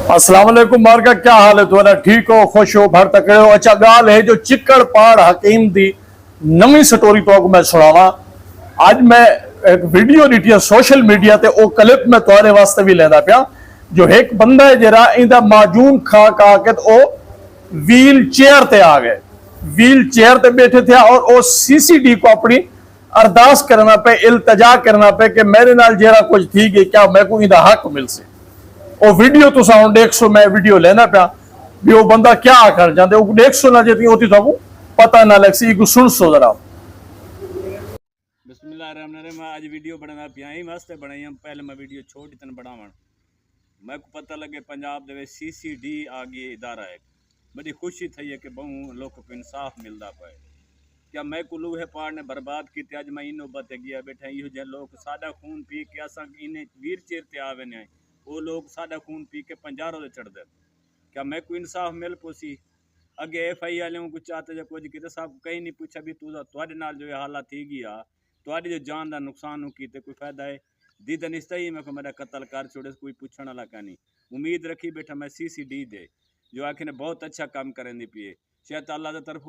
अस्सलाम वालेकुम मार्का, क्या हाल है तुम्हारा? ठीक हो, खुश हो, भर तक हो? अच्छा गाल है जो चिक्कड़ पहाड़ हकीम दी नवी स्टोरी तो मैं सुनावा। आज मैं एक वीडियो ॾिठी सोशल मीडिया ते, ओ क्लिप मैं तुम्हारे वास्ते भी लेंदा पिया। जो एक बंदा है जरा इंदा माजून खा खा के ओ व्हील चेयर ते आ गए, व्हील चेयर ते बैठे थे और ओ सीसीडी को अपनी अरदास करना पे, इल्तजा करना पे कि मेरे नाल जरा कुछ थी गई, क्या मैं को इंदा हक मिल से। ਉਹ ਵੀਡੀਓ ਤੁਸੀਂ ਹੁਣ ਦੇਖ ਸੋ, ਮੈਂ ਵੀਡੀਓ ਲੈਣਾ ਪਿਆ ਵੀ ਉਹ ਬੰਦਾ ਕੀ ਕਰ ਜਾਂਦੇ, ਉਹ ਦੇਖ ਸੋ ਨਾ ਜੇ ਉਹਦੀ ਤੁਹਾਨੂੰ ਪਤਾ ਨਾ ਲੱਗ ਸੀ। ਸੁਣ ਸੋ जरा। बिस्मिल्लाहिर्रहमानिर्रहीम। आज वीडियो बनाना पिया ही वास्ते बनाई हम, पहले मैं वीडियो छोड़ इतन बनावन मैं को पता लगे पंजाब दे CCD आ गई इदारा है। बड़ी खुशी थी है कि बहु लोग को इंसाफ मिलता पाए। क्या मैं को लूहे पार ने बर्बाद की, अज मैं इन नौबत गया बैठा यो जे लोग साडा खून पी के असा इन्हें वीर चेर ते आवे ने, वो लोग साडा खून पी के पंजारों से चढ़ दे। क्या मैं को इंसाफ मिल पोसी? अगे FI वाले कुछ चाहते जो कुछ किते साहब कहीं नहीं पूछा भी तू तुहाडे नाल जो हालत थी गया, तुहाडी जो जान का नुकसान कीते कोई फायदा है? दीदन इस ही मैं को मेरा कत्ल कर छोड़े, कोई पूछने वाला का नहीं। उम्मीद रखी बैठा मैं CCD दे जो आखिर ने बहुत अच्छा काम करें दी पिए। शायद अल्लाह की तरफ